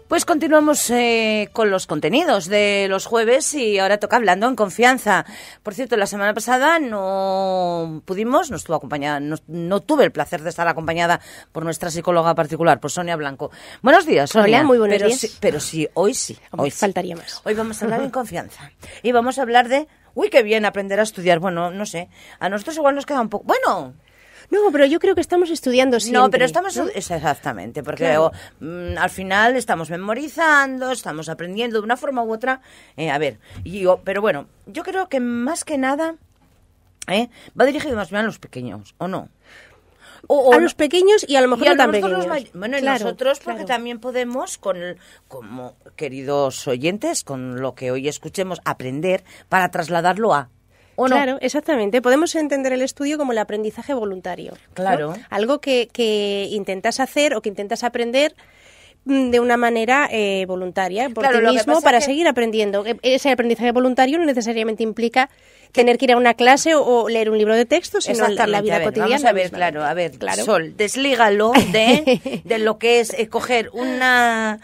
Pues continuamos con los contenidos de los jueves y ahora toca Hablando en Confianza. Por cierto, la semana pasada no estuvo acompañada, no tuve el placer de estar acompañada por nuestra psicóloga particular, por Sonia Blanco. Buenos días, Sonia. Hola, muy buenos días. Pero sí, hoy sí. Hoy faltaría más. Hoy vamos a hablar en confianza y vamos a hablar de, qué bien aprender a estudiar. Bueno, no sé, a nosotros igual nos queda un poco... Bueno... No, pero yo creo que estamos estudiando siempre. No, pero estamos... ¿no? Exactamente, porque claro, al final estamos memorizando, estamos aprendiendo de una forma u otra. Pero bueno, yo creo que más que nada va dirigido más bien a los pequeños, ¿o no? A los pequeños y a lo mejor no tan pequeños. Bueno, y nosotros porque también podemos, como queridos oyentes, con lo que hoy escuchemos, aprender para trasladarlo a... ¿O no? Claro, exactamente. Podemos entender el estudio como el aprendizaje voluntario. Claro. ¿no? Algo que intentas hacer o que intentas aprender de una manera voluntaria por ti mismo para seguir aprendiendo. Ese aprendizaje voluntario no necesariamente implica tener que ir a una clase o leer un libro de texto, sino la vida cotidiana. Vamos a ver, claro. Sol, deslígalo de lo que es coger una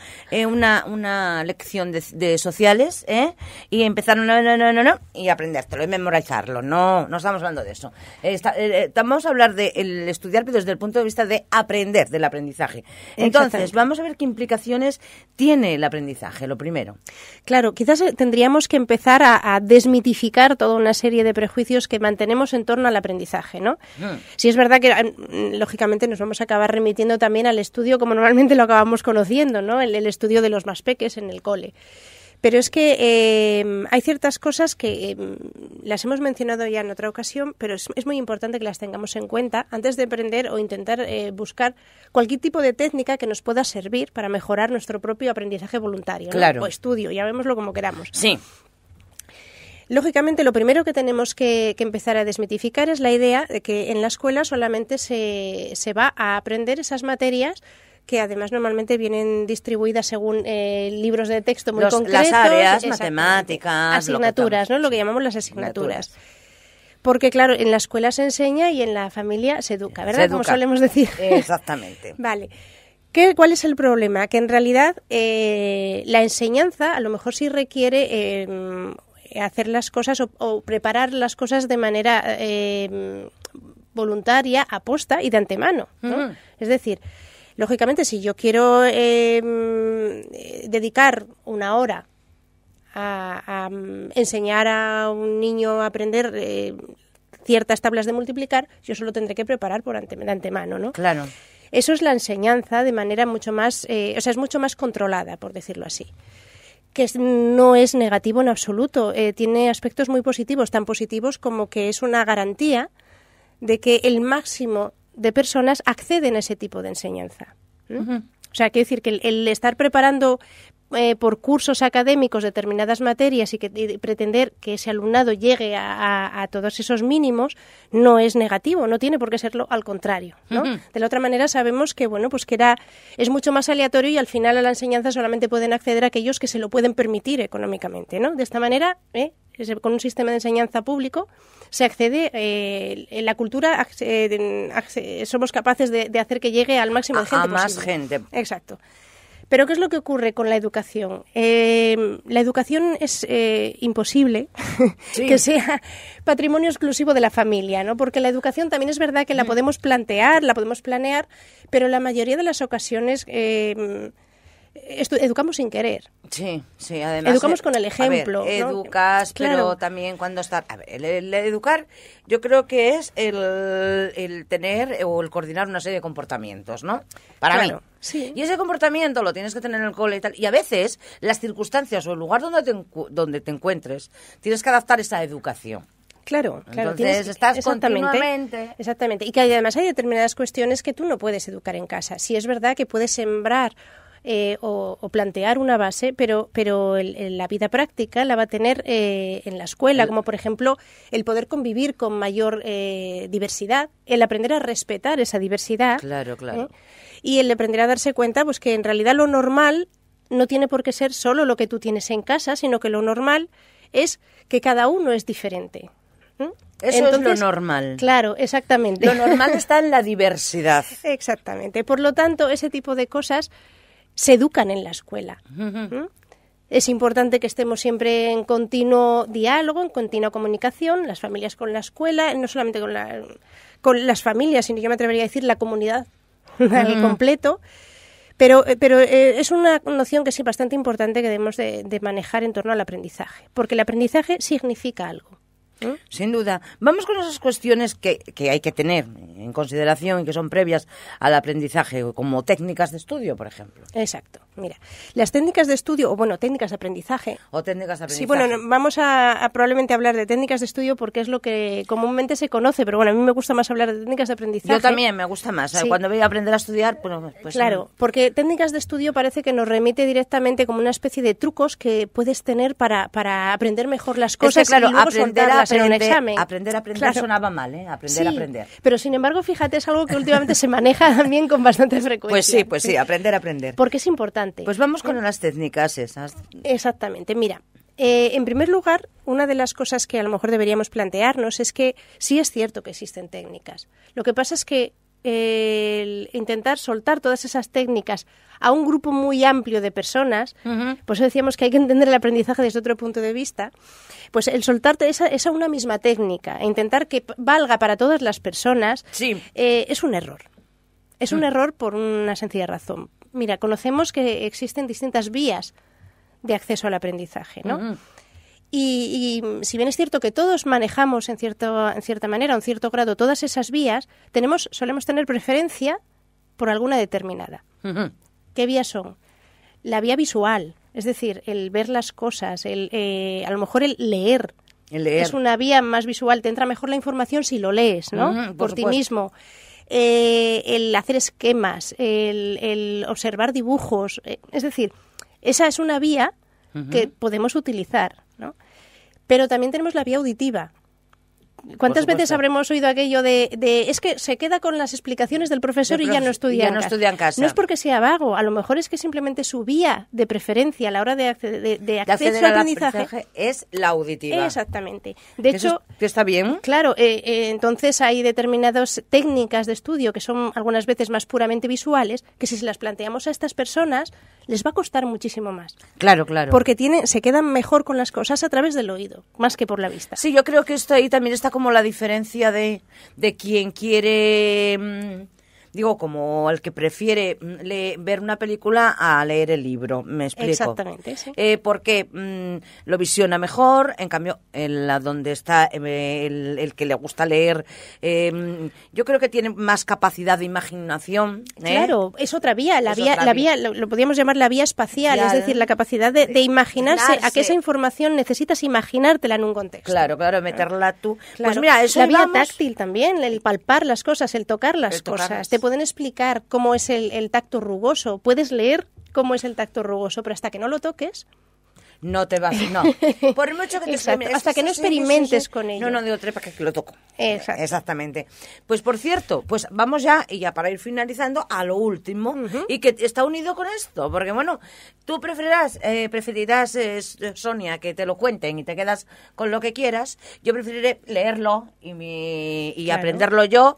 lección de sociales y empezar y aprendértelo y memorizarlo. No estamos hablando de eso. Vamos a hablar de el estudiar, pero desde el punto de vista de aprender, del aprendizaje. Entonces, vamos a ver qué implicaciones tiene el aprendizaje, lo primero. Claro, quizás tendríamos que empezar a desmitificar toda una serie de prejuicios que mantenemos en torno al aprendizaje, ¿no? Sí, es verdad que, lógicamente, nos vamos a acabar remitiendo también al estudio como normalmente lo acabamos conociendo, ¿no? El estudio de los más peques en el cole. Pero es que hay ciertas cosas que las hemos mencionado ya en otra ocasión, pero es muy importante que las tengamos en cuenta antes de aprender o intentar buscar cualquier tipo de técnica que nos pueda servir para mejorar nuestro propio aprendizaje voluntario, ¿no? Claro. O estudio, llamémoslo como queramos. Sí. Lógicamente, lo primero que tenemos que empezar a desmitificar es la idea de que en la escuela solamente se va a aprender esas materias que además normalmente vienen distribuidas según libros de texto muy concretos. Las áreas, matemáticas... Asignaturas, ¿no? Lo que llamamos las asignaturas. Porque, claro, en la escuela se enseña y en la familia se educa, ¿verdad? Como solemos decir. Exactamente. Vale. ¿Cuál es el problema? Que en realidad la enseñanza a lo mejor sí requiere... hacer las cosas o preparar las cosas de manera voluntaria, aposta y de antemano, ¿no? Es decir, lógicamente, si yo quiero dedicar una hora a enseñar a un niño a aprender ciertas tablas de multiplicar, yo solo tendré que preparar de antemano, ¿no? Claro. Eso es la enseñanza de manera mucho más, es mucho más controlada, por decirlo así. Que no es negativo en absoluto, tiene aspectos muy positivos, tan positivos como que es una garantía de que el máximo de personas acceden a ese tipo de enseñanza. O sea, quiere decir que el estar preparando por cursos académicos determinadas materias y pretender que ese alumnado llegue a todos esos mínimos no es negativo, no tiene por qué serlo, al contrario, ¿no? De la otra manera sabemos que es mucho más aleatorio y al final a la enseñanza solamente pueden acceder aquellos que se lo pueden permitir económicamente, ¿no? De esta manera, con un sistema de enseñanza público se accede, en la cultura somos capaces de hacer que llegue al máximo de gente posible. A más gente. Exacto. Pero ¿qué es lo que ocurre con la educación? La educación es imposible que sea patrimonio exclusivo de la familia, ¿no? Porque la educación también es verdad que la podemos plantear, la podemos planear, pero la mayoría de las ocasiones educamos sin querer. Sí, además... Educamos con el ejemplo. A ver, educas, ¿no? Pero también cuando estás... A ver, el educar yo creo que es el tener o el coordinar una serie de comportamientos, ¿no? Para mí. Sí. Y ese comportamiento lo tienes que tener en el cole y tal. Y a veces las circunstancias o el lugar donde te encuentres tienes que adaptar esa educación. Claro. Entonces estás continuamente... Exactamente. Y que además hay determinadas cuestiones que tú no puedes educar en casa. Sí es verdad que puedes sembrar o plantear una base, pero la vida práctica la va a tener en la escuela, como por ejemplo el poder convivir con mayor diversidad, el aprender a respetar esa diversidad. Claro. Y el aprender a darse cuenta pues que en realidad lo normal no tiene por qué ser solo lo que tú tienes en casa, sino que lo normal es que cada uno es diferente. Eso es lo normal. Claro, exactamente. Lo normal está en la diversidad. Exactamente. Por lo tanto, ese tipo de cosas se educan en la escuela. Es importante que estemos siempre en continuo diálogo, en continua comunicación, las familias con la escuela, no solamente con las familias, sino yo me atrevería a decir la comunidad al completo. Pero es una noción que es bastante importante que debemos de manejar en torno al aprendizaje, porque el aprendizaje significa algo. Sin duda. Vamos con esas cuestiones que hay que tener en consideración y que son previas al aprendizaje, como técnicas de estudio, por ejemplo. Exacto. Mira, las técnicas de estudio, técnicas de aprendizaje. O técnicas de aprendizaje. Sí, bueno, vamos a probablemente hablar de técnicas de estudio porque es lo que comúnmente se conoce, pero bueno, a mí me gusta más hablar de técnicas de aprendizaje. Yo también me gusta más. Sí. Cuando voy a aprender a estudiar, pues claro, porque técnicas de estudio parece que nos remite directamente como una especie de trucos que puedes tener para aprender mejor las cosas, claro, y luego soltarlas en un examen. Aprender claro. Sonaba mal, ¿eh? Aprender. Pero sin embargo, fíjate, es algo que últimamente se maneja también con bastante frecuencia. Pues sí, aprender. Porque es importante. Pues vamos con las técnicas esas. Exactamente, mira. En primer lugar, una de las cosas que a lo mejor deberíamos plantearnos es que sí es cierto que existen técnicas. Lo que pasa es que intentar soltar todas esas técnicas a un grupo muy amplio de personas, pues decíamos que hay que entender el aprendizaje desde otro punto de vista, pues el soltarte esa una misma técnica e intentar que valga para todas las personas, es un error. Es un error por una sencilla razón. Mira, conocemos que existen distintas vías de acceso al aprendizaje, ¿no? Y si bien es cierto que todos manejamos en cierta manera, en cierto grado, todas esas vías, solemos tener preferencia por alguna determinada. ¿Qué vías son? La vía visual, es decir, el ver las cosas, a lo mejor el leer. Es una vía más visual, te entra mejor la información si lo lees, ¿no? Por ti mismo. El hacer esquemas, el observar dibujos, es decir, esa es una vía que podemos utilizar, ¿no? Pero también tenemos la vía auditiva. ¿Cuántas veces habremos oído aquello de es que se queda con las explicaciones del profesor y ya no estudia en casa? No es porque sea vago, a lo mejor es que simplemente su vía de preferencia a la hora de acceso al aprendizaje es la auditiva. Exactamente. De hecho, ¿que está bien? Claro, entonces hay determinadas técnicas de estudio que son algunas veces más puramente visuales, que si se las planteamos a estas personas les va a costar muchísimo más. Claro. Porque se quedan mejor con las cosas a través del oído, más que por la vista. Sí, yo creo que esto ahí también está como la diferencia de quien quiere, como el que prefiere ver una película a leer el libro, me explico. Exactamente, sí. Porque lo visiona mejor, en cambio, donde está el que le gusta leer, yo creo que tiene más capacidad de imaginación. Claro, es otra vía, la vía, lo podríamos llamar la vía espacial, es decir, la capacidad de imaginarse a que esa información necesitas imaginártela en un contexto. Claro, meterla tú. Claro. Pues mira, eso la vía táctil también, el palpar las cosas, el tocar las cosas. Te pueden explicar cómo es el tacto rugoso, puedes leer cómo es el tacto rugoso, pero hasta que no lo toques, no te vas, no. Por mucho que te hasta que no experimentes con ello. No digo trepa que lo toco. Exacto. Exactamente. Pues por cierto, pues vamos ya para ir finalizando a lo último y que está unido con esto, porque bueno, tú preferirás Sonia, que te lo cuenten y te quedas con lo que quieras. Yo preferiré leerlo y aprenderlo yo.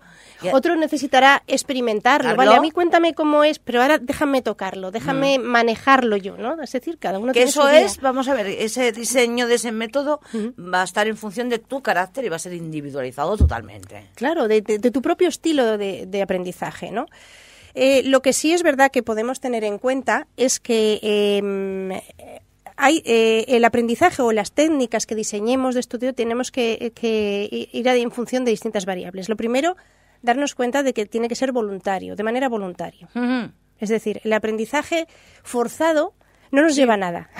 Otro necesitará experimentarlo, ¿vale? A mí cuéntame cómo es, pero ahora déjame tocarlo, déjame manejarlo yo, ¿no? Es decir, cada uno tiene su vía. Vamos a ver, ese diseño de ese método va a estar en función de tu carácter y va a ser individualizado totalmente. Claro, de tu propio estilo de aprendizaje, ¿no? Lo que sí es verdad que podemos tener en cuenta es que el aprendizaje o las técnicas que diseñemos de estudio tenemos que ir en función de distintas variables. Lo primero, darnos cuenta de que tiene que ser voluntario, de manera voluntaria. Es decir, el aprendizaje forzado no nos lleva a nada.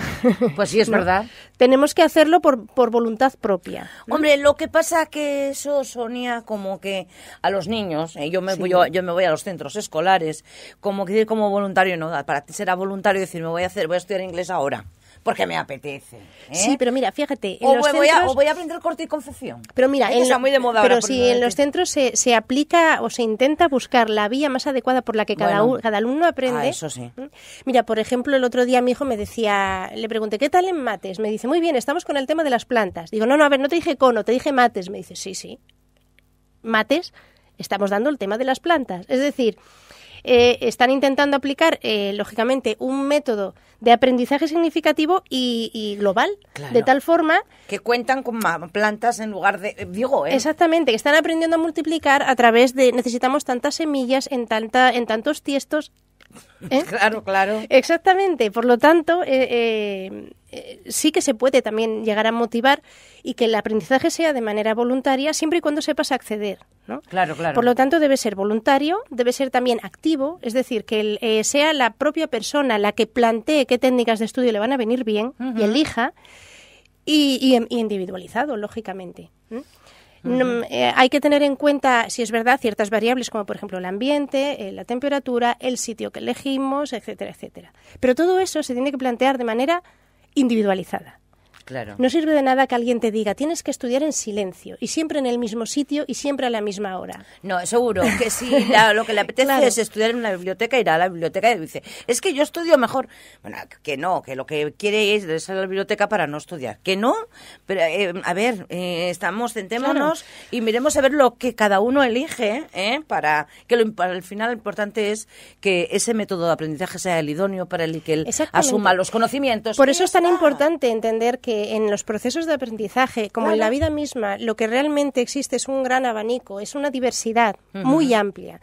Pues sí, es verdad. Tenemos que hacerlo por voluntad propia, ¿no? Hombre, lo que pasa que eso, Sonia, como que a los niños, yo me voy a los centros escolares, como que como voluntario, no, para ti será voluntario decir, voy a estudiar inglés ahora. Porque me apetece. Sí, pero mira, fíjate. O voy a aprender corte y confección. Pero mira, está muy de moda pero ahora, si en los centros se aplica o se intenta buscar la vía más adecuada por la que cada alumno aprende. Eso sí. Mira, por ejemplo, el otro día mi hijo me decía, le pregunté, ¿qué tal en mates? Me dice, muy bien, estamos con el tema de las plantas. Digo, no, a ver, no te dije cono, te dije mates. Me dice, sí. Mates, estamos dando el tema de las plantas. Es decir, están intentando aplicar, lógicamente, un método de aprendizaje significativo y global, de tal forma... Que cuentan con plantas en lugar de... Exactamente, que están aprendiendo a multiplicar a través de... Necesitamos tantas semillas en tantos tiestos... Claro. Exactamente, por lo tanto, sí que se puede también llegar a motivar y que el aprendizaje sea de manera voluntaria siempre y cuando sepas acceder, ¿no? Claro. Por lo tanto, debe ser voluntario, debe ser también activo, es decir, que sea la propia persona la que plantee qué técnicas de estudio le van a venir bien y elija, y individualizado, lógicamente. Hay que tener en cuenta, si es verdad, ciertas variables como por ejemplo el ambiente, la temperatura, el sitio que elegimos, etcétera, etcétera. Pero todo eso se tiene que plantear de manera individualizada. Claro. No sirve de nada que alguien te diga, tienes que estudiar en silencio y siempre en el mismo sitio y siempre a la misma hora. No, seguro que si lo que le apetece es estudiar en una biblioteca, irá a la biblioteca y dice, es que yo estudio mejor. Bueno, que no, que lo que quiere es ir a la biblioteca para no estudiar. Que no, pero sentémonos y miremos a ver lo que cada uno elige, para al final lo importante es que ese método de aprendizaje sea el idóneo para el que él asuma los conocimientos. Por eso es tan importante entender que en los procesos de aprendizaje, como en la vida misma, lo que realmente existe es un gran abanico, es una diversidad muy amplia.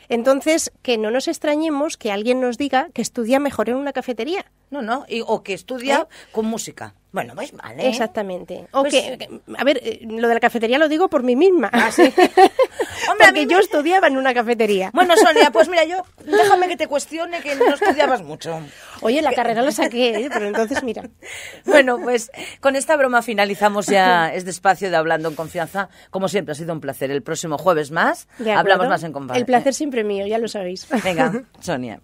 Entonces, que no nos extrañemos que alguien nos diga que estudia mejor en una cafetería. No, o que estudia con música. Bueno, pues vale. Exactamente. O lo de la cafetería lo digo por mí misma. Sí. Hombre, porque yo estudiaba en una cafetería. Bueno, Sonia, pues mira, déjame que te cuestione que no estudiabas mucho. Oye, la carrera la saqué, pero entonces mira. Bueno, pues con esta broma finalizamos ya este espacio de Hablando en Confianza. Como siempre, ha sido un placer. El próximo jueves más hablamos más en confianza. El placer siempre mío, ya lo sabéis. Venga, Sonia.